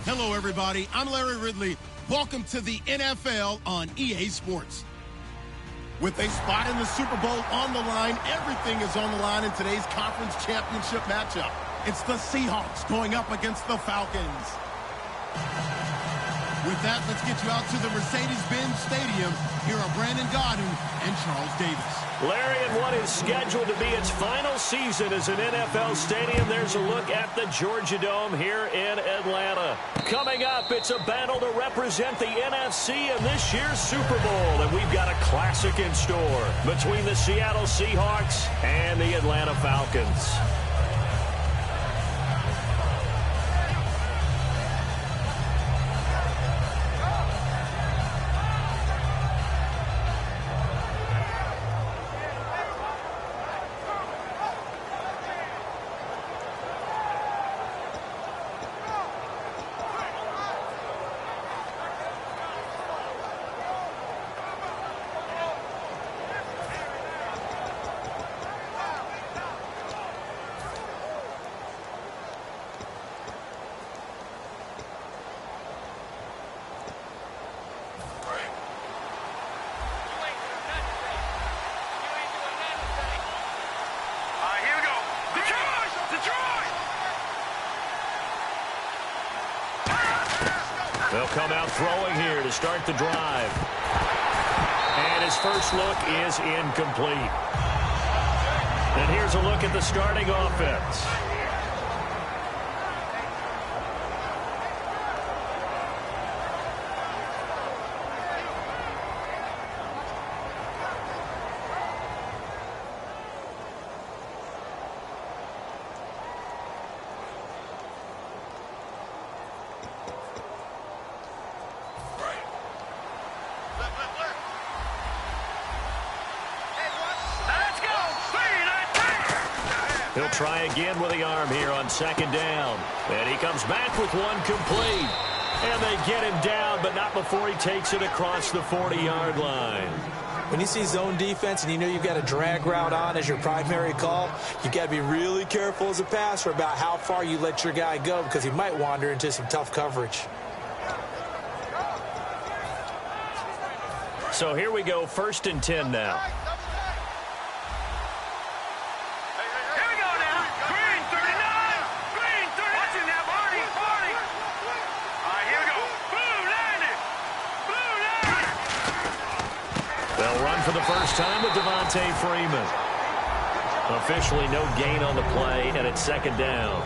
Hello, everybody. I'm Larry Ridley. Welcome to the NFL on EA Sports. With a spot in the Super Bowl on the line, everything is on the line in today's conference championship matchup. It's the Seahawks going up against the Falcons. With that, let's get you out to the Mercedes-Benz Stadium. Here are Brandon Godden and Charles Davis. Larry, in what is scheduled to be its final season as an NFL stadium, there's a look at the Georgia Dome here in Atlanta. Coming up, it's a battle to represent the NFC in this year's Super Bowl, and we've got a classic in store between the Seattle Seahawks and the Atlanta Falcons. They'll come out throwing here to start the drive. And his first look is incomplete. And here's a look at the starting offense. He'll try again with the arm here on second down. And he comes back with one complete. And they get him down, but not before he takes it across the 40-yard line. When you see zone defense and you know you've got a drag route on as your primary call, you've got to be really careful as a passer about how far you let your guy go because he might wander into some tough coverage. So here we go, 1st and 10 now. They'll run for the first time with Devontae Freeman. Officially no gain on the play, and it's 2nd down.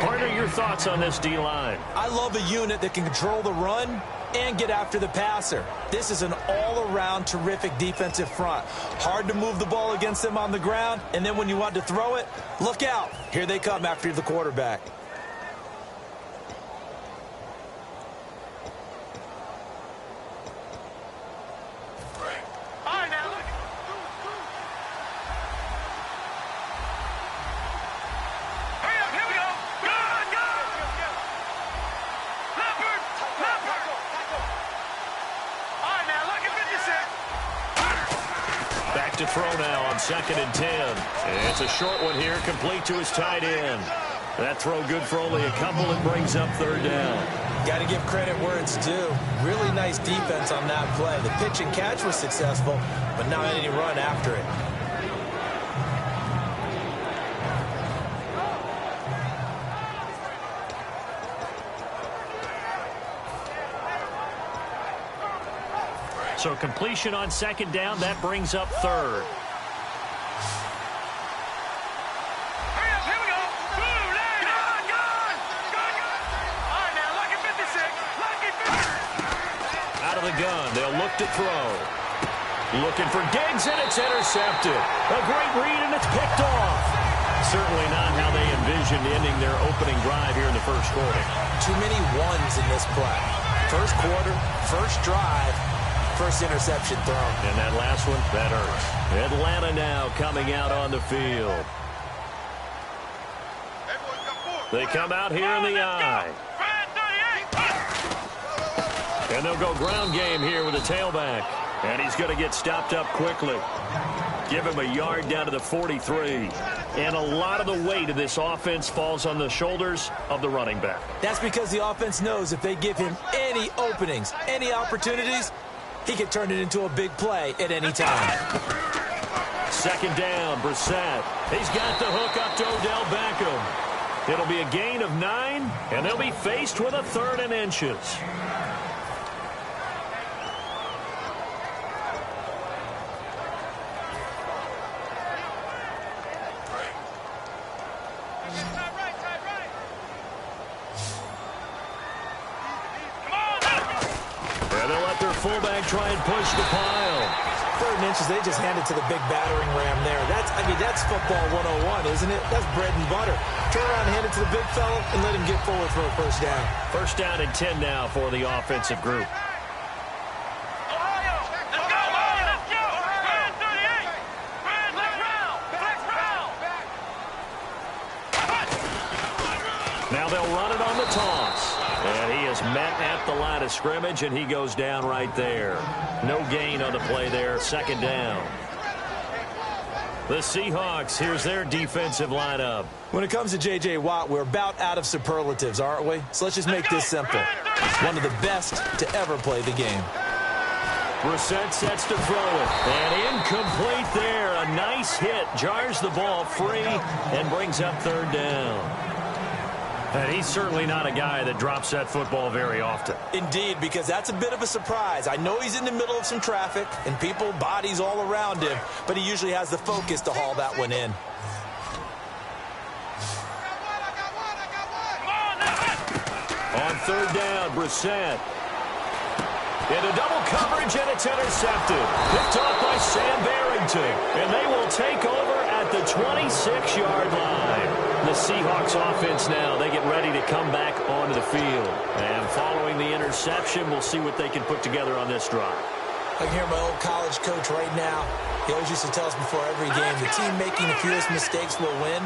Partner, your thoughts on this D-line? I love a unit that can control the run and get after the passer. This is an all-around terrific defensive front. Hard to move the ball against them on the ground, and then when you want to throw it, look out. Here they come after the quarterback. To throw now on 2nd and 10. And it's a short one here, complete to his tight end. That throw good for only a couple and brings up 3rd down. Got to give credit where it's due. Really nice defense on that play. The pitch and catch was successful, but not any run after it. So completion on 2nd down, that brings up 3rd. Out of the gun, they'll look to throw. Looking for Diggs, and it's intercepted. A great read, and it's picked off. Certainly not how they envisioned ending their opening drive here in the 1st quarter. Too many ones in this play. 1st quarter, 1st drive. 1st interception thrown. And that last one, that hurts. Atlanta now coming out on the field. They come out here in the I. And they'll go ground game here with a tailback. And he's going to get stopped up quickly. Give him a yard down to the 43. And a lot of the weight of this offense falls on the shoulders of the running back. That's because the offense knows if they give him any openings, any opportunities, he can turn it into a big play at any time. 2nd down, Brissett. He's got the hook up to Odell Beckham. It'll be a gain of 9, and they'll be faced with a 3rd and inches. Fullback try and push the pile. 3rd and inches, they just hand it to the big battering ram there. That's football 101, isn't it? That's bread and butter. Turn around and hand it to the big fella and let him get forward for a 1st down. 1st down and 10 now for the offensive group. Now they'll run it on the toss. And he is met at the line of scrimmage, and he goes down right there. No gain on the play there, 2nd down. The Seahawks, here's their defensive lineup. When it comes to J.J. Watt, we're about out of superlatives, aren't we? So let's just make this simple. One of the best to ever play the game. Brissett sets to throw it. And incomplete there. A nice hit. Jars the ball free and brings up 3rd down. And he's certainly not a guy that drops that football very often. Indeed, because that's a bit of a surprise. I know he's in the middle of some traffic and people, bodies all around him, but he usually has the focus to haul that one in. On 3rd down, Brissett. Into double coverage, and it's intercepted. Picked off by Sam Barrington. And they will take over at the 26-yard line. The Seahawks offense now, they get ready to come back onto the field. And following the interception, we'll see what they can put together on this drive. I can hear my old college coach right now. He always used to tell us before every game, the team making the fewest mistakes will win.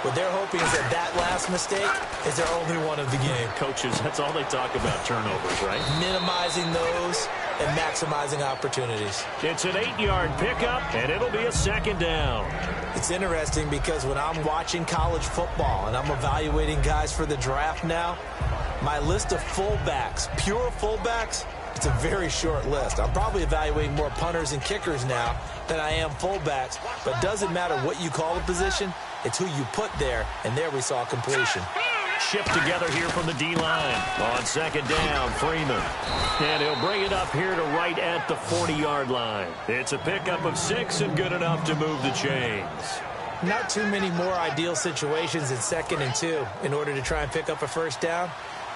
What they're hoping is that last mistake is their only one of the game. Coaches, that's all they talk about, turnovers, right? Minimizing those and maximizing opportunities. It's an 8-yard pickup, and it'll be a second down. It's interesting because when I'm watching college football and I'm evaluating guys for the draft now, my list of fullbacks, pure fullbacks, it's a very short list. I'm probably evaluating more punters and kickers now than I am fullbacks, but it doesn't matter what you call a position, it's who you put there, and there we saw completion. Shift together here from the D-line. On second down, Freeman. And he'll bring it up here to right at the 40-yard line. It's a pickup of 6 and good enough to move the chains. Not too many more ideal situations in 2nd and 2 in order to try and pick up a first down.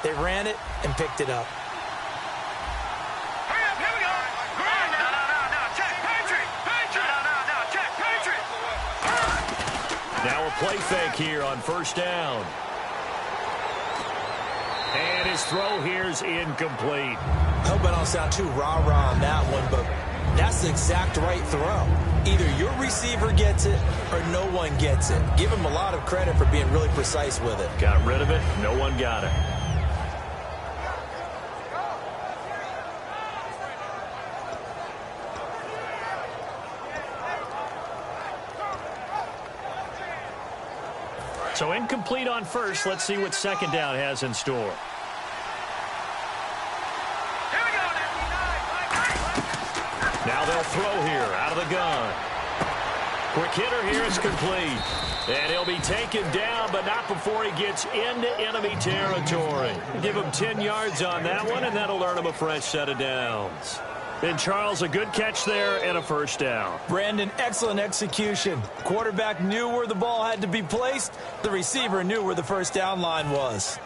They ran it and picked it up. Now a play fake here on first down. And his throw here's incomplete. I hope I don't sound too rah-rah on that one, but that's the exact right throw. Either your receiver gets it or no one gets it. Give him a lot of credit for being really precise with it. Got rid of it. No one got it. So incomplete on first. Let's see what second down has in store. Now they'll throw here out of the gun. Quick hitter here is complete. And he'll be taken down, but not before he gets into enemy territory. Give him 10 yards on that one, and that'll earn him a fresh set of downs. And Charles, a good catch there and a first down. Brandon, excellent execution. Quarterback knew where the ball had to be placed. The receiver knew where the first down line was.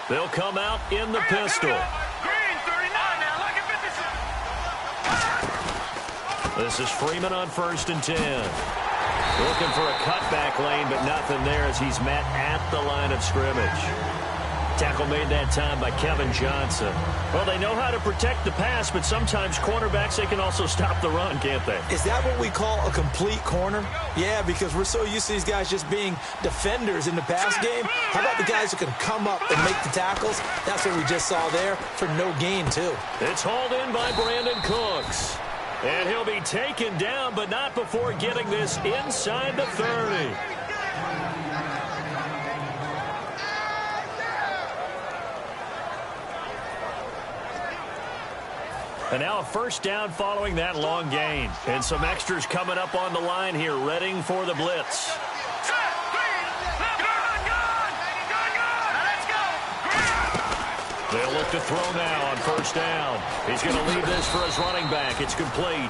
They'll come out in the pistol. This is Freeman on 1st and 10. Looking for a cutback lane, but nothing there as he's met at the line of scrimmage. Tackle made that time by Kevin Johnson. Well, they know how to protect the pass, but sometimes cornerbacks, they can also stop the run, can't they? Is that what we call a complete corner? Yeah, because we're so used to these guys just being defenders in the pass game. How about the guys who can come up and make the tackles? That's what we just saw there for no gain, too. It's hauled in by Brandon Cooks. And he'll be taken down, but not before getting this inside the 30. And now a first down following that long gain. And some extras coming up on the line here, readying for the blitz. They'll look to throw now on first down. He's going to leave this for his running back. It's complete.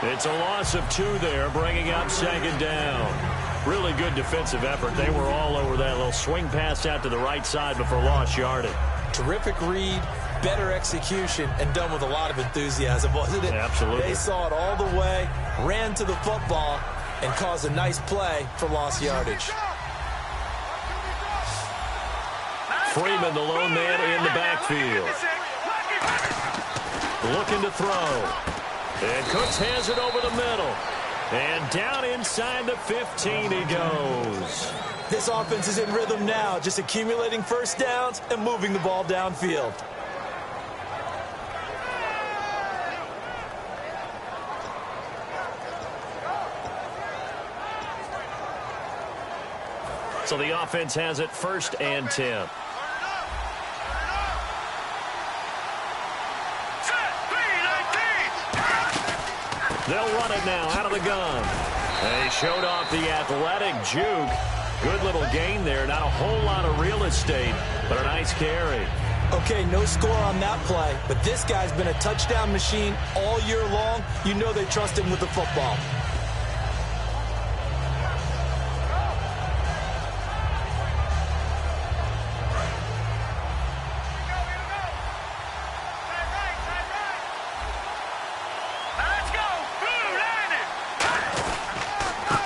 It's a loss of 2 there, bringing up second down. Really good defensive effort. They were all over that little swing pass out to the right side before lost yardage. Terrific read, better execution, and done with a lot of enthusiasm, wasn't it? Absolutely. They saw it all the way, ran to the football, and caused a nice play for lost yardage. Freeman, the lone man in the backfield. Looking to throw. And Cooks has it over the middle. And down inside the 15 he goes. This offense is in rhythm now, just accumulating first downs and moving the ball downfield. So the offense has it 1st and 10. They'll run it now out of the gun. And he showed off the athletic juke. Good little gain there. Not a whole lot of real estate, but a nice carry. Okay, no score on that play, but this guy's been a touchdown machine all year long. You know they trust him with the football.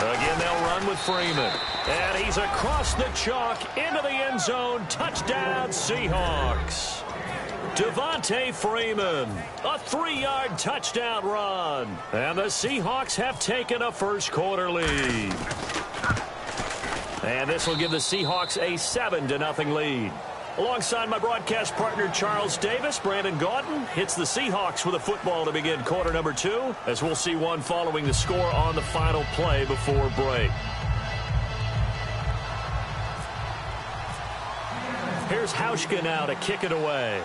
Again, they'll run with Freeman. And he's across the chalk into the end zone. Touchdown, Seahawks. Devontae Freeman, a 3-yard touchdown run. And the Seahawks have taken a first-quarter lead. And this will give the Seahawks a 7-0 lead. Alongside my broadcast partner, Charles Davis, Brandon Gaudin hits the Seahawks with a football to begin quarter number 2, as we'll see one following the score on the final play before break. Here's Hauschka now to kick it away.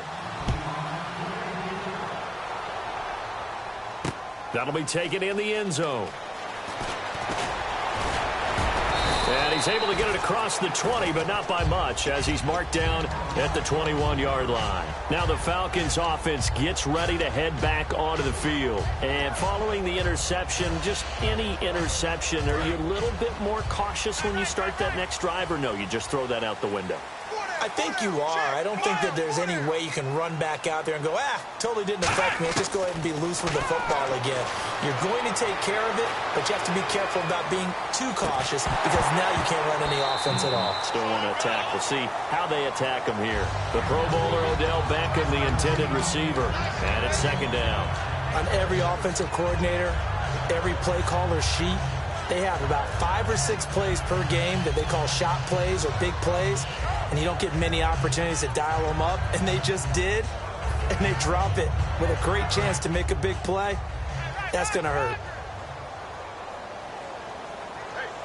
That'll be taken in the end zone. And he's able to get it across the 20, but not by much, as he's marked down at the 21-yard line. Now the Falcons offense gets ready to head back onto the field. And following the interception, just any interception, are you a little bit more cautious when you start that next drive, or no, you just throw that out the window? I think you are. I don't think that there's any way you can run back out there and go, totally didn't affect me. Just go ahead and be loose with the football again. You're going to take care of it, but you have to be careful about being too cautious, because now you can't run any offense at all. Still want to attack. We'll see how they attack him here. The Pro Bowler Odell Beckham, the intended receiver. And it's second down. On every offensive coordinator, every play caller sheet, they have about 5 or 6 plays per game that they call shot plays or big plays. And you don't get many opportunities to dial them up, and they just did, and they drop it with a great chance to make a big play. That's going to hurt.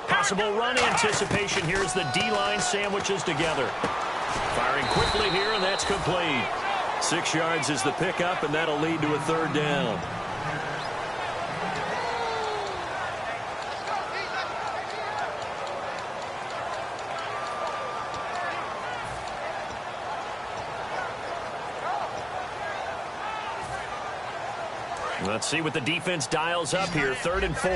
Possible run anticipation. Here's the D-line sandwiches together. Firing quickly here, and that's complete. 6 yards is the pickup, and that'll lead to a third down. Let's see what the defense dials up here. 3rd and 4.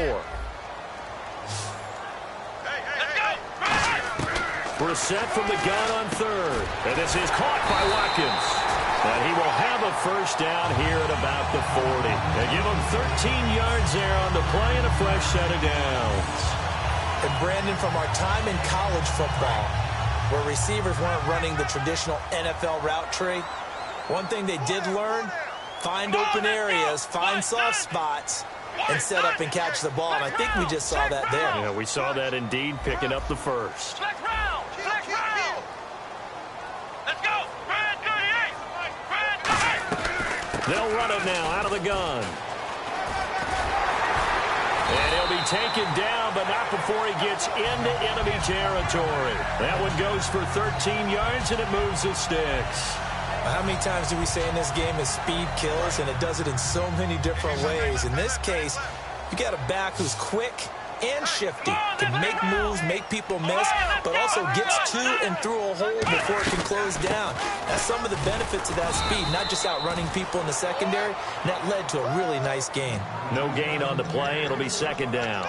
Brissett from the gun on 3rd. And this is caught by Watkins. And he will have a first down here at about the 40. They give him 13 yards there on the play and a fresh set of downs. And Brandon, from our time in college football, where receivers weren't running the traditional NFL route tree, one thing they did learn: find open areas, find soft spots, and set up and catch the ball. And I think we just saw that there. Yeah, we saw that indeed, picking up the first. Let's go. They'll run it now out of the gun. And he'll be taken down, but not before he gets into enemy territory. That one goes for 13 yards, and it moves the sticks. How many times do we say in this game is speed kills, and it does it in so many different ways. In this case, you got a back who's quick and shifty, can make moves, make people miss, but also gets to and through a hole before it can close down. That's some of the benefits of that speed, not just outrunning people in the secondary, and that led to a really nice gain. No gain on the play. It'll be second down.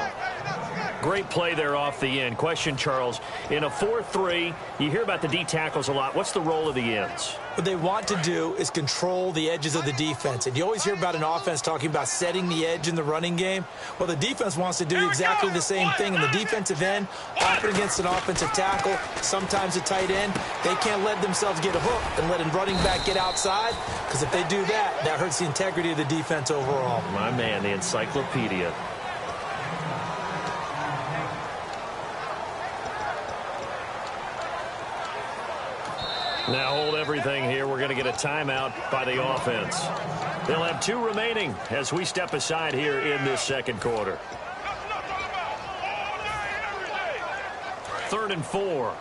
Great play there off the end. Question, Charles, in a 4-3, you hear about the D tackles a lot. What's the role of the ends? What they want to do is control the edges of the defense. And you always hear about an offense talking about setting the edge in the running game. Well, the defense wants to do exactly the same thing. In the defensive end, often against an offensive tackle, sometimes a tight end, they can't let themselves get a hook and let a running back get outside, because if they do that, that hurts the integrity of the defense overall. My man, the encyclopedia. Now hold everything here. We're going to get a timeout by the offense. They'll have 2 remaining as we step aside here in this second quarter. 3rd and 4.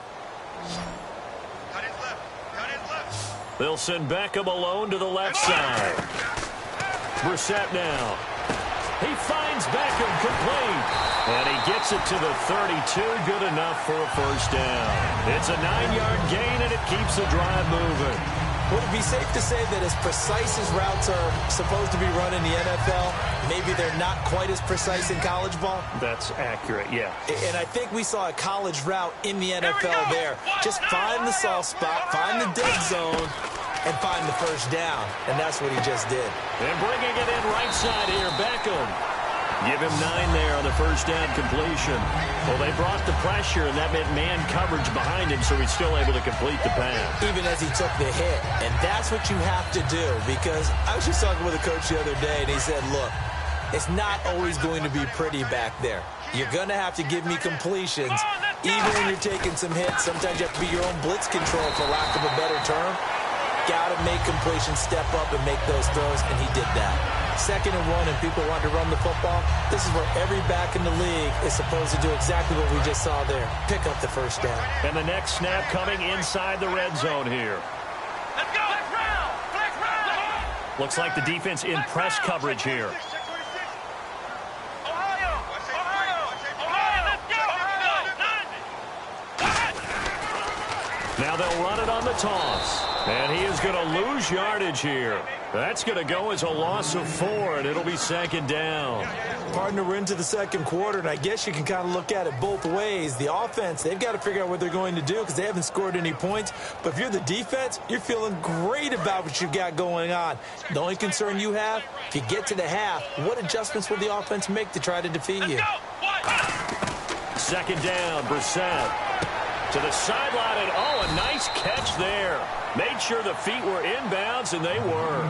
They'll send Beckham alone to the left side. Brissett now. He finds Beckham complete. And he gets it to the 32. Good enough for a first down. It's a 9-yard gain, and it keeps the drive moving. Would it be safe to say that as precise as routes are supposed to be run in the NFL, maybe they're not quite as precise in college ball? That's accurate, yeah. And I think we saw a college route in the NFL there. Just find the soft spot, find the dead zone, and find the first down. And that's what he just did. And bringing it in right side here, Beckham. Give him 9 there on the first down completion. Well, they brought the pressure, and that meant man coverage behind him, so he's still able to complete the pass. Even as he took the hit. And that's what you have to do, because I was just talking with a coach the other day, and he said, look, it's not always going to be pretty back there. You're going to have to give me completions, even when you're taking some hits. Sometimes you have to be your own blitz control, for lack of a better term. Got to make completions, step up, and make those throws, and he did that. 2nd and 1, and people want to run the football. This is where every back in the league is supposed to do exactly what we just saw there. Pick up the first down. And the next snap coming inside the red zone here. Let's go! Flex round! Looks like the defense in press coverage here. Now they'll run it on the toss. And he is going to lose yardage here. That's going to go as a loss of 4, and it'll be 2nd down. Partner, we're into the 2nd quarter, and I guess you can kind of look at it both ways. The offense, they've got to figure out what they're going to do because they haven't scored any points. But if you're the defense, you're feeling great about what you've got going on. The only concern you have, if you get to the half, what adjustments will the offense make to try to defeat you? 2nd down, Brissett. To the sideline, and oh, a nice catch there. Made sure the feet were inbounds, and they were.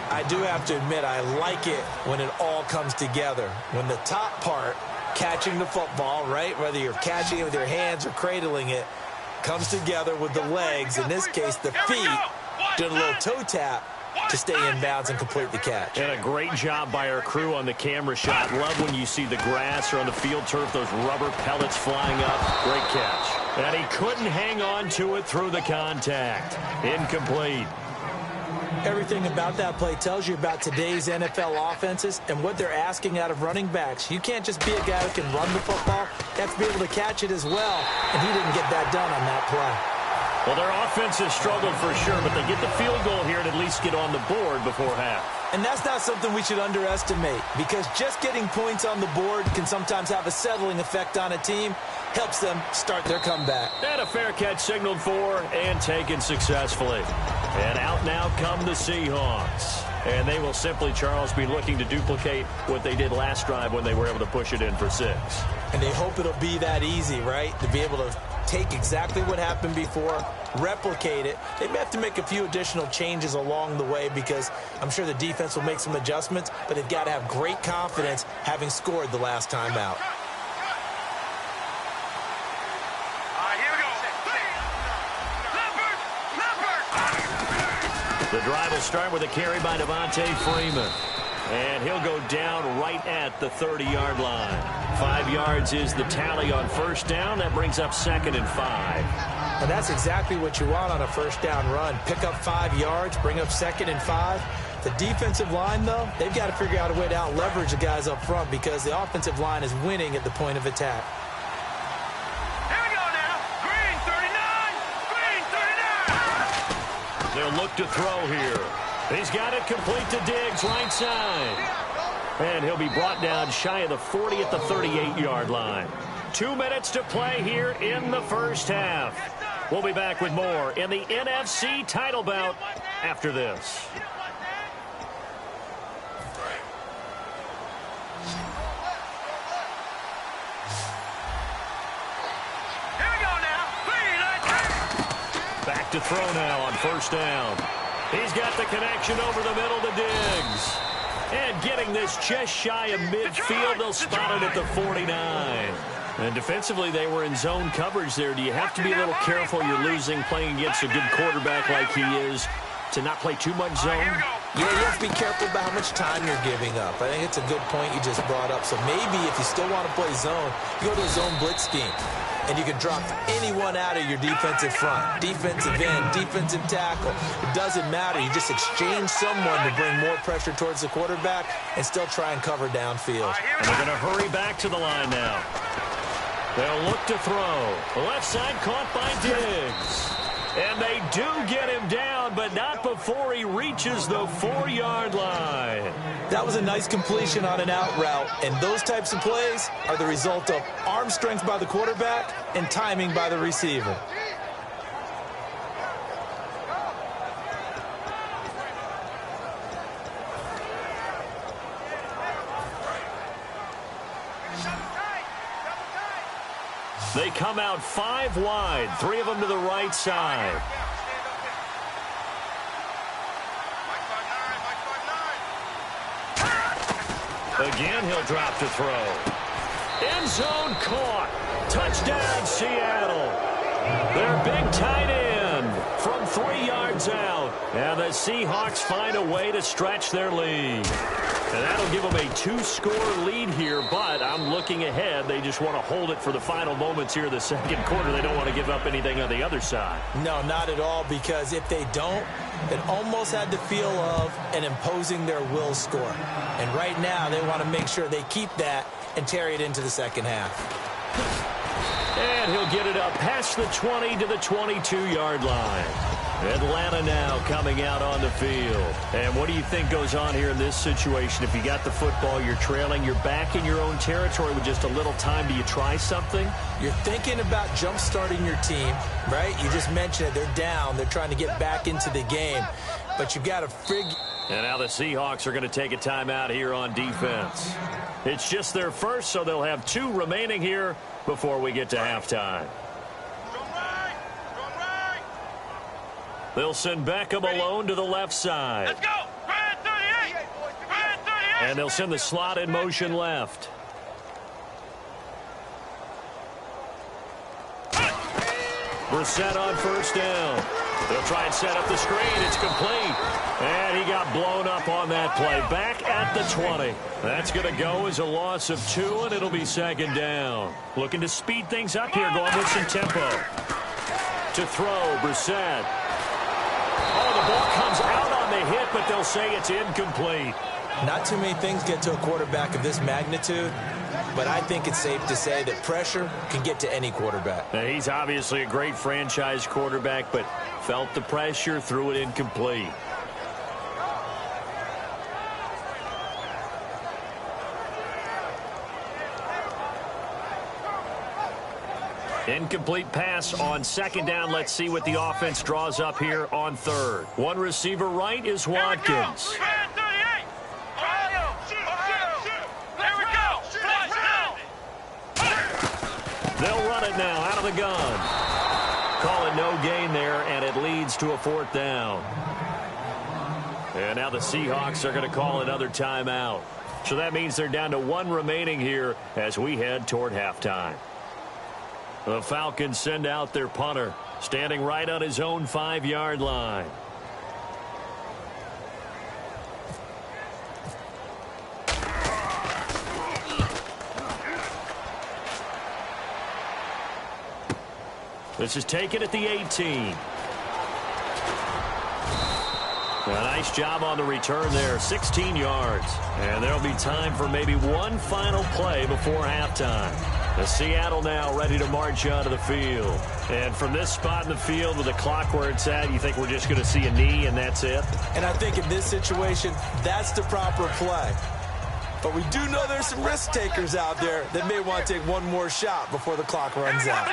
I do have to admit, I like it when it all comes together. When the top part, catching the football, right, whether you're catching it with your hands or cradling it, comes together with the legs, in this case the feet, doing a little toe tap to stay in bounds and complete the catch. And a great job by our crew on the camera shot. Love when you see the grass or on the field turf, those rubber pellets flying up. Great catch. And he couldn't hang on to it through the contact. Incomplete. Everything about that play tells you about today's NFL offenses and what they're asking out of running backs. You can't just be a guy who can run the football. You have to be able to catch it as well. And he didn't get that done on that play. Well, their offense has struggled for sure, but they get the field goal here and at least get on the board before half. And that's not something we should underestimate, because just getting points on the board can sometimes have a settling effect on a team. Helps them start their comeback. And a fair catch signaled for and taken successfully. And out now come the Seahawks. And they will simply, Charles, be looking to duplicate what they did last drive when they were able to push it in for 6. And they hope it'll be that easy, right? To be able to take exactly what happened before, replicate it. They may have to make a few additional changes along the way because I'm sure the defense will make some adjustments, but they've got to have great confidence having scored the last time out. The drive will start with a carry by Devontae Freeman. And he'll go down right at the 30-yard line. 5 yards is the tally on first down. That brings up 2nd and 5. And that's exactly what you want on a first down run. Pick up 5 yards, bring up 2nd and 5. The defensive line, though, they've got to figure out a way to out-leverage the guys up front because the offensive line is winning at the point of attack. Here we go now. Green 39. Green 39. They'll look to throw here. He's got it complete to Diggs, right side. And he'll be brought down shy of the 40 at the 38-yard line. 2 minutes to play here in the first half. We'll be back with more in the NFC title bout after this. Here we go now. Back to throw now on first down. He's got the connection over the middle to Diggs. And getting this just shy of midfield, they'll spot it at the 49. And defensively, they were in zone coverage there. Do you have to be a little careful? You're losing playing against a good quarterback like he is to not play too much zone? Yeah, you have to be careful about how much time you're giving up. I think it's a good point you just brought up. So maybe if you still want to play zone, you go to a zone blitz scheme. And you can drop anyone out of your defensive front. Defensive end, defensive tackle. It doesn't matter. You just exchange someone to bring more pressure towards the quarterback and still try and cover downfield. And they're going to hurry back to the line now. They'll look to throw. The left side caught by Diggs. And they do get him down, but not before he reaches the 4-yard line. That was a nice completion on an out route, and those types of plays are the result of arm strength by the quarterback and timing by the receiver. They come out 5 wide, 3 of them to the right side. Again, he'll drop to throw. End zone caught. Touchdown, Seattle. Their big tight end from 3 yards out. And the Seahawks find a way to stretch their lead. And that'll give them a 2-score lead here, but I'm looking ahead. They just want to hold it for the final moments here in the second quarter. They don't want to give up anything on the other side. No, not at all, because if they don't, it almost had the feel of an imposing their will score. And right now, they want to make sure they keep that and carry it into the second half. And he'll get it up past the 20 to the 22-yard line. Atlanta now coming out on the field. And what do you think goes on here in this situation? If you got the football, you're trailing, you're back in your own territory with just a little time. Do you try something? You're thinking about jump-starting your team, right? You just mentioned it. They're down. They're trying to get back into the game. But you've got to figure... And now the Seahawks are going to take a timeout here on defense. It's just their first, so they'll have 2 remaining here before we get to halftime. They'll send Beckham alone to the left side. Let's go. Brand 38. Brand 38. And they'll send the slot in motion left. Brissett on first down. They'll try and set up the screen. It's complete. And he got blown up on that play. Back at the 20. That's going to go as a loss of 2, and it'll be second down. Looking to speed things up here, going with some tempo. To throw, Brissett. Oh, the ball comes out on the hit, but they'll say it's incomplete. Not too many things get to a quarterback of this magnitude, but I think it's safe to say that pressure can get to any quarterback. Now, he's obviously a great franchise quarterback, but felt the pressure, threw it incomplete. Incomplete pass on second down. Let's see what the offense draws up here on third. One receiver right is Watkins. They'll run it now out of the gun. Call it no gain there, and it leads to a 4th down. And now the Seahawks are going to call another timeout. So that means they're down to 1 remaining here as we head toward halftime. The Falcons send out their punter, standing right on his own 5-yard line. This is taken at the 18. A nice job on the return there, 16 yards. And there'll be time for maybe one final play before halftime. The Seattle now ready to march onto the field. And from this spot in the field with the clock where it's at, you think we're just going to see a knee and that's it? And I think in this situation, that's the proper play. But we do know there's some risk takers out there that may want to take one more shot before the clock runs out.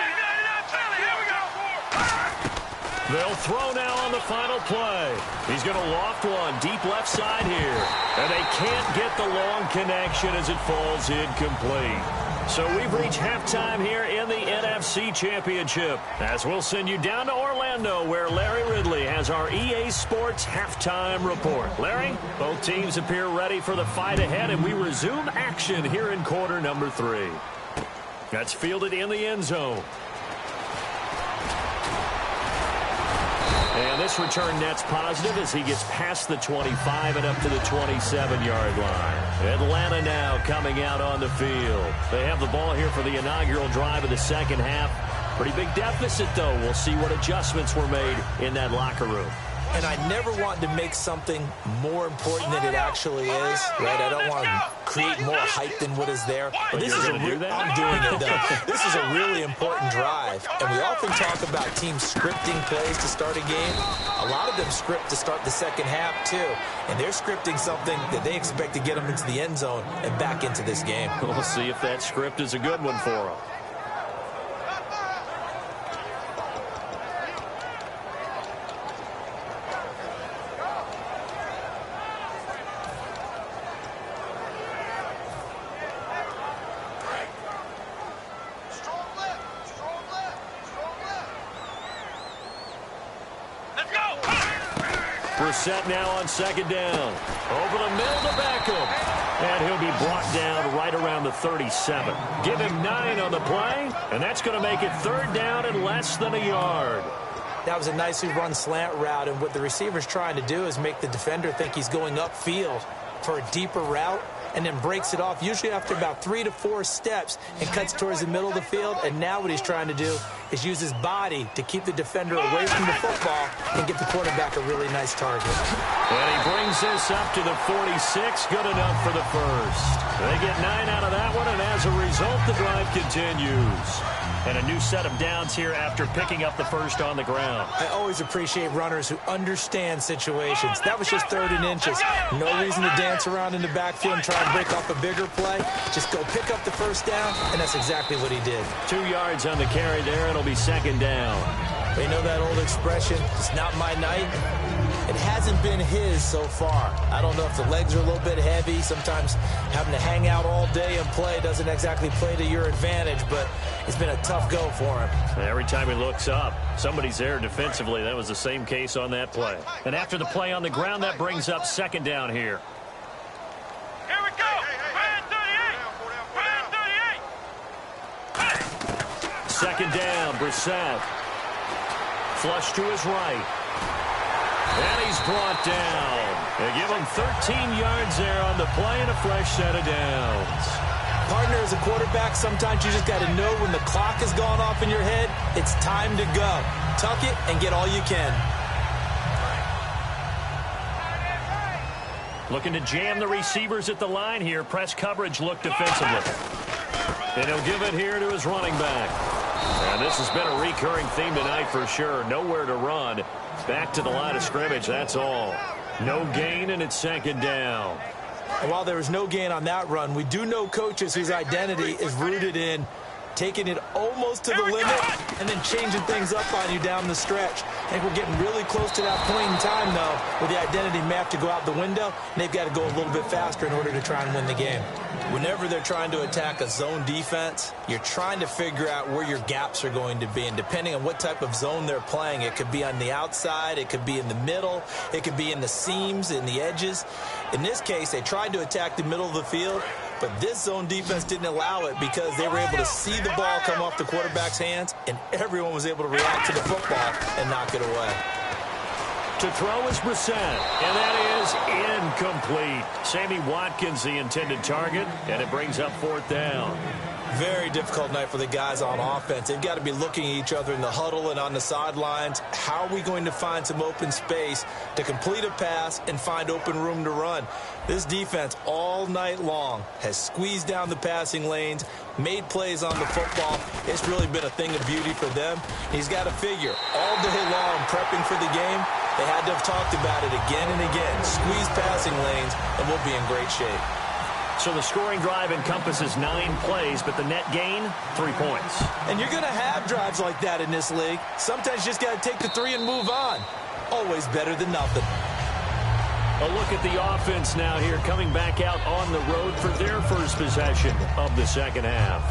They'll throw now on the final play. He's going to loft one deep left side here. And they can't get the long connection as it falls incomplete. So we've reached halftime here in the NFC Championship. As we'll send you down to Orlando, where Larry Ridley has our EA Sports halftime report. Larry, both teams appear ready for the fight ahead, and we resume action here in quarter number 3. That's fielded in the end zone. And this return net's positive as he gets past the 25 and up to the 27-yard line. Atlanta now coming out on the field. They have the ball here for the inaugural drive of the second half. Pretty big deficit, though. We'll see what adjustments were made in that locker room. And I never want to make something more important than it actually is, right? I don't want to create more hype than what is there. But this is I'm doing it, though. This is a really important drive. And we often talk about teams scripting plays to start a game. A lot of them script to start the second half, too. And they're scripting something that they expect to get them into the end zone and back into this game. We'll see if that script is a good one for them. Let's go. Brissett now on second down. Over the middle to Beckham. And he'll be brought down right around the 37. Give him 9 on the play, and that's going to make it third down and less than a yard. That was a nicely run slant route, and what the receiver's trying to do is make the defender think he's going upfield for a deeper route, and then breaks it off, usually after about 3 to 4 steps, and cuts towards the middle of the field. And now what he's trying to do is use his body to keep the defender away from the football and get the quarterback a really nice target. And he brings this up to the 46, good enough for the first. They get 9 out of that one, and as a result, the drive continues. And a new set of downs here after picking up the first on the ground. I always appreciate runners who understand situations. That was just 3rd and inches. No reason to dance around in the backfield and try and break off a bigger play. Just go pick up the first down, and that's exactly what he did. 2 yards on the carry there. It'll be second down. They know that old expression, it's not my night. It hasn't been his so far. I don't know if the legs are a little bit heavy. Sometimes having to hang out all day and play doesn't exactly play to your advantage, but it's been a tough go for him. Every time he looks up, somebody's there defensively. That was the same case on that play. And after the play on the ground, that brings up second down here. Here we go. Brand 38. Second down, Brissett. Flush to his right. And he's brought down. They give him 13 yards there on the play and a fresh set of downs. Partner, as a quarterback, sometimes you just got to know when the clock has gone off in your head, it's time to go. Tuck it and get all you can. Looking to jam the receivers at the line here. Press coverage look defensively. And he'll give it here to his running back. And this has been a recurring theme tonight for sure. Nowhere to run. Back to the line of scrimmage, that's all. No gain, and it's second down. And while there was no gain on that run, we do know coaches whose identity is rooted in taking it almost to the limit and then changing things up on you down the stretch. I think we're getting really close to that point in time, though, where the identity may have to go out the window, and they've got to go a little bit faster in order to try and win the game. Whenever they're trying to attack a zone defense, you're trying to figure out where your gaps are going to be. And depending on what type of zone they're playing, it could be on the outside, it could be in the middle, it could be in the seams, in the edges. In this case, they tried to attack the middle of the field, but this zone defense didn't allow it because they were able to see the ball come off the quarterback's hands, and everyone was able to react to the football and knock it away. To throw is Brissett, and that is incomplete. Sammy Watkins, the intended target, and it brings up fourth down. Very difficult night for the guys on offense. They've got to be looking at each other in the huddle and on the sidelines. How are we going to find some open space to complete a pass and find open room to run? This defense all night long has squeezed down the passing lanes, made plays on the football. It's really been a thing of beauty for them. He's got to figure all day long prepping for the game. They had to have talked about it again and again. Squeeze passing lanes, and we'll be in great shape. So the scoring drive encompasses 9 plays, but the net gain, 3 points. And you're going to have drives like that in this league. Sometimes you just got to take the 3 and move on. Always better than nothing. A look at the offense now here, coming back out on the road for their first possession of the second half.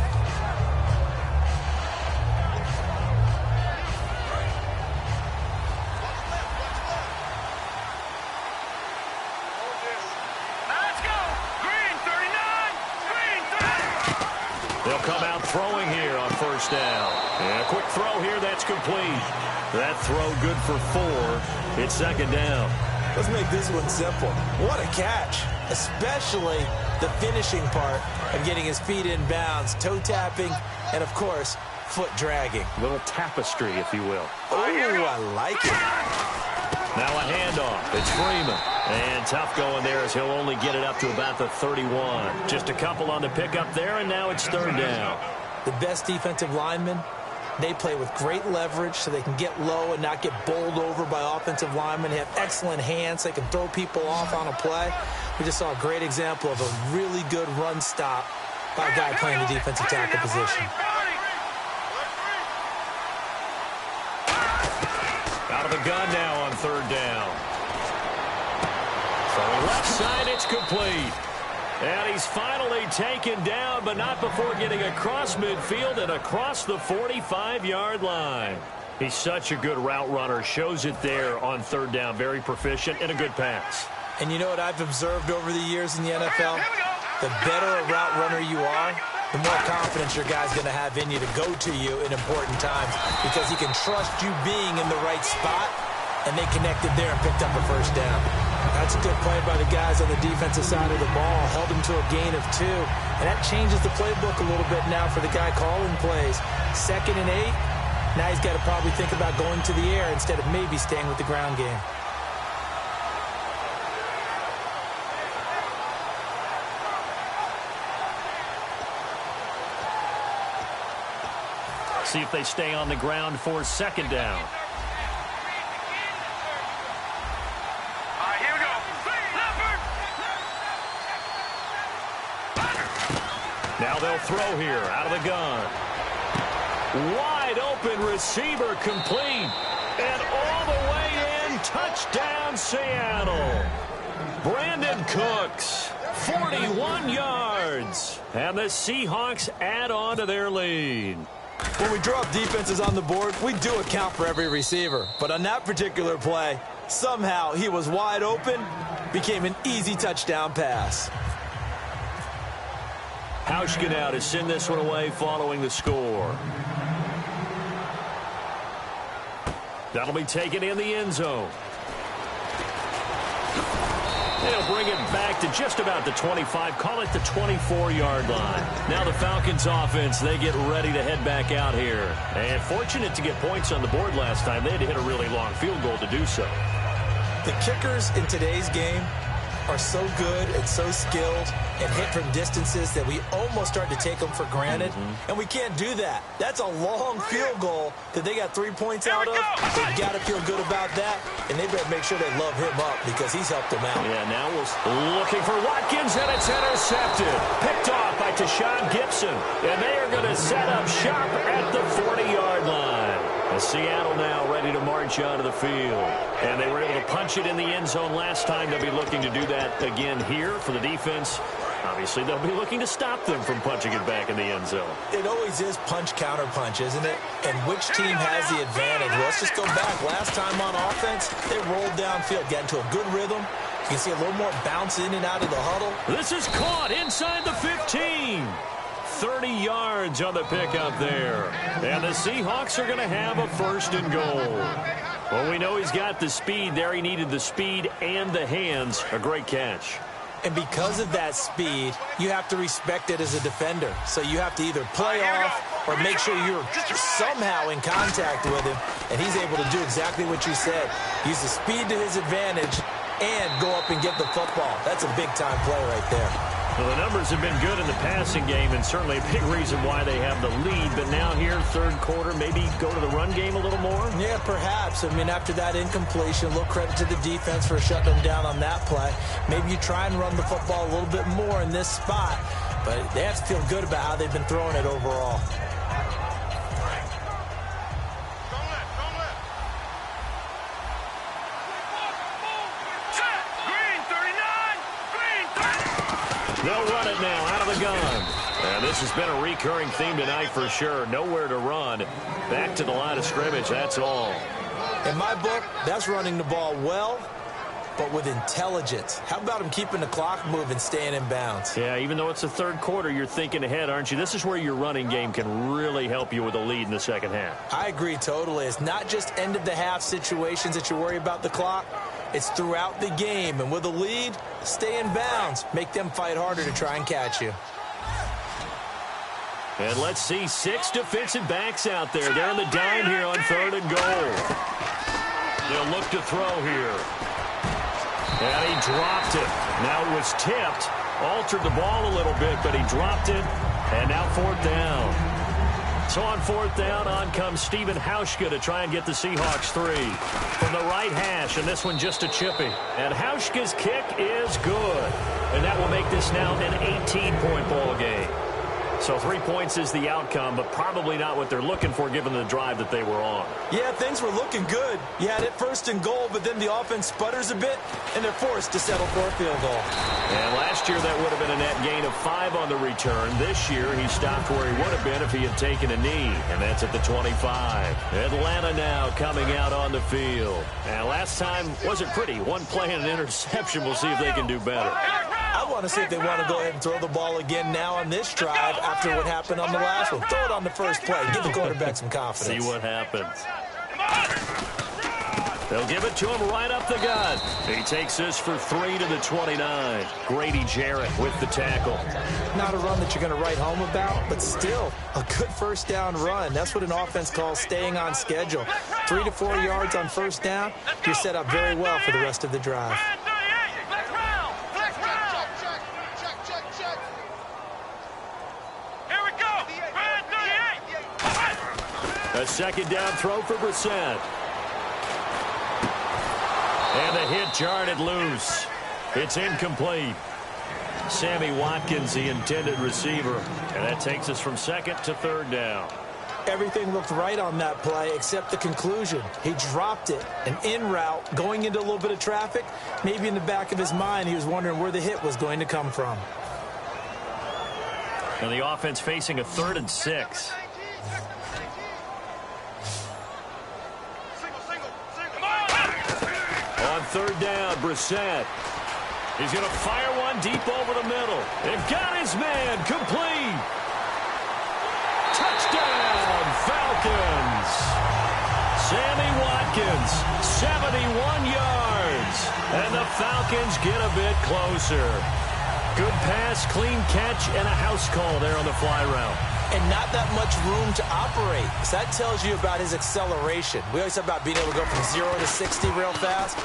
They'll come out throwing here on first down. And a quick throw here, that's complete. That throw good for 4. It's second down. Let's make this one simple. What a catch, especially the finishing part of getting his feet in bounds, toe tapping, and, of course, foot dragging. A little tapestry, if you will. Oh, I like it. Now a handoff. It's Freeman. And tough going there as he'll only get it up to about the 31. Just a couple on the pickup there, and now it's third down. The best defensive linemen, they play with great leverage so they can get low and not get bowled over by offensive linemen. They have excellent hands. They can throw people off on a play. We just saw a great example of a really good run stop by a guy playing the defensive tackle position. Out of the gun now on third down. From the left side, it's complete. And he's finally taken down, but not before getting across midfield and across the 45-yard line. He's such a good route runner. Shows it there on third down. Very proficient and a good pass. And you know what I've observed over the years in the NFL? The better a route runner you are, the more confidence your guy's going to have in you to go to you in important times because he can trust you being in the right spot, and they connected there and picked up a first down. That's a good play by the guys on the defensive side of the ball. Held him to a gain of 2. And that changes the playbook a little bit now for the guy calling plays. 2nd and 8. Now he's got to probably think about going to the air instead of maybe staying with the ground game. See if they stay on the ground for 2nd down. Here we go. Now they'll throw here out of the gun. Wide open receiver complete. And all the way in. Touchdown Seattle. Brandon Cooks. 41 yards. And the Seahawks add on to their lead. When we draw up defenses on the board, we do account for every receiver. But on that particular play, somehow he was wide open, became an easy touchdown pass. Hauschka now to send this one away following the score. That'll be taken in the end zone. They'll bring it back to just about the 25, call it the 24-yard line. Now the Falcons offense, they get ready to head back out here. And fortunate to get points on the board last time. They had to hit a really long field goal to do so. The kickers in today's game are so good and so skilled and hit from distances that we almost start to take them for granted. And we can't do that. That's a long field goal that they got 3 points out of. They've got to feel good about that, and they better make sure they love him up because he's helped them out. Yeah, now we're looking for Watkins, and it's intercepted. Picked off by Tashawn Gibson, and they are going to set up shop at the 40-yard line. And Seattle now ready to march onto the field. And they were able to punch it in the end zone last time. They'll be looking to do that again here for the defense. Obviously, they'll be looking to stop them from punching it back in the end zone. It always is punch-counter-punch, isn't it? And which team has the advantage? Well, let's just go back. Last time on offense, they rolled downfield, got into a good rhythm. You can see a little more bounce in and out of the huddle. This is caught inside the 15. 30 yards on the pickup there. And the Seahawks are going to have a 1st and goal. Well, we know he's got the speed there. He needed the speed and the hands. A great catch. And because of that speed, you have to respect it as a defender. So you have to either play off or make sure you're somehow in contact with him. And he's able to do exactly what you said. Use the speed to his advantage and go up and get the football. That's a big-time play right there. Well, the numbers have been good in the passing game and certainly a big reason why they have the lead. But now here, 3rd quarter, maybe go to the run game a little more? Yeah, perhaps. I mean, after that incompletion, a little credit to the defense for shutting them down on that play. Maybe you try and run the football a little bit more in this spot. But they have to feel good about how they've been throwing it overall. They'll run it now out of the gun. And this has been a recurring theme tonight for sure. Nowhere to run. Back to the line of scrimmage, that's all. In my book, that's running the ball well, but with intelligence. How about him keeping the clock moving, staying in bounds? Yeah, even though it's the 3rd quarter, you're thinking ahead, aren't you? This is where your running game can really help you with a lead in the 2nd half. I agree totally. It's not just end-of-the-half situations that you worry about the clock. It's throughout the game. And with a lead, stay in bounds. Make them fight harder to try and catch you. And let's see 6 defensive backs out there. They're in the dime here on 3rd and goal. They'll look to throw here. And he dropped it. Now it was tipped. Altered the ball a little bit, but he dropped it. And now 4th down. So on 4th down, on comes Stephen Hauschka to try and get the Seahawks 3. From the right hash, and this one just a chippy. And Hauschka's kick is good. And that will make this now an 18-point ball game. So 3 points is the outcome, but probably not what they're looking for given the drive that they were on. Yeah, things were looking good. You had it first and goal, but then the offense sputters a bit, and they're forced to settle for a field goal. And last year that would have been a net gain of 5 on the return. This year he stopped where he would have been if he had taken a knee, and that's at the 25. Atlanta now coming out on the field. And last time wasn't pretty. One play and an interception. We'll see if they can do better. I want to see if they want to go ahead and throw the ball again now on this drive after what happened on the last one. Throw it on the first play. Give the quarterback some confidence. See what happens. They'll give it to him right up the gut. He takes this for 3 to the 29. Grady Jarrett with the tackle. Not a run that you're going to write home about, but still a good first down run. That's what an offense calls staying on schedule. 3 to 4 yards on first down. You're set up very well for the rest of the drive. A second down throw for Brissett. And the hit jarred it loose. It's incomplete. Sammy Watkins, the intended receiver. And that takes us from second to third down. Everything looked right on that play except the conclusion. He dropped it, an in route, going into a little bit of traffic. Maybe in the back of his mind, he was wondering where the hit was going to come from. And the offense facing a 3rd and 6. On third down, Brissett. He's going to fire one deep over the middle. They've got his man complete. Touchdown, Falcons. Sammy Watkins, 71 yards. And the Falcons get a bit closer. Good pass, clean catch, and a house call there on the fly route. And not that much room to operate. So that tells you about his acceleration. We always talk about being able to go from 0 to 60 real fast.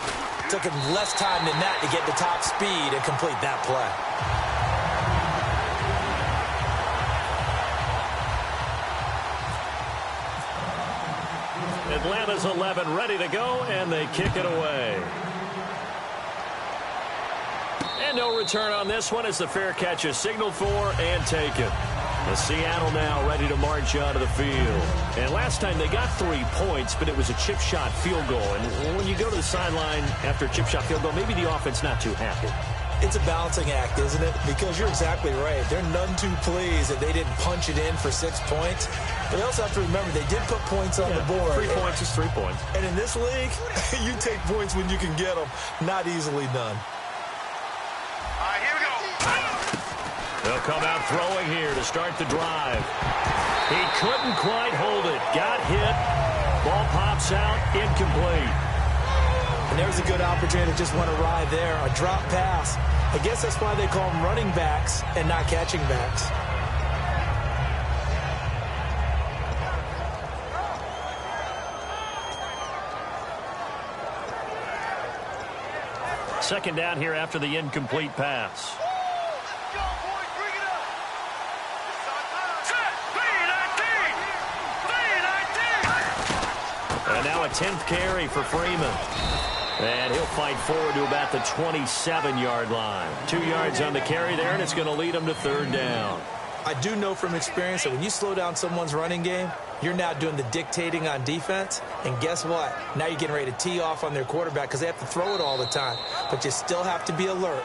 It took him less time than that to get to top speed and complete that play. Atlanta's 11 ready to go, and they kick it away. And no return on this one as the fair catch is signaled for and taken. The Seattle now ready to march onto the field. And last time they got 3 points, but it was a chip shot field goal. And when you go to the sideline after a chip shot field goal, maybe the offense not too happy. It's a balancing act, isn't it? Because you're exactly right. They're none too pleased that they didn't punch it in for 6 points. But they also have to remember they did put points on the board. 3 points is 3 points. And in this league, you take points when you can get them. Not easily done. They'll come out throwing here to start the drive. He couldn't quite hold it. Got hit. Ball pops out. Incomplete. And there's a good opportunity to just want to ride there. A drop pass. I guess that's why they call them running backs and not catching backs. Second down here after the incomplete pass. And now a 10th carry for Freeman. And he'll fight forward to about the 27-yard line. 2 yards on the carry there, and it's going to lead him to third down. I do know from experience that when you slow down someone's running game, you're now doing the dictating on defense. And guess what? Now you're getting ready to tee off on their quarterback because they have to throw it all the time. But you still have to be alert.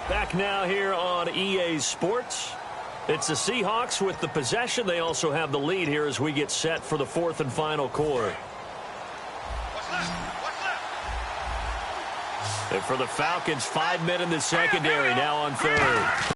Back now here on EA Sports. It's the Seahawks with the possession. They also have the lead here as we get set for the 4th and final quarter. And for the Falcons, 5 men in the secondary now on third.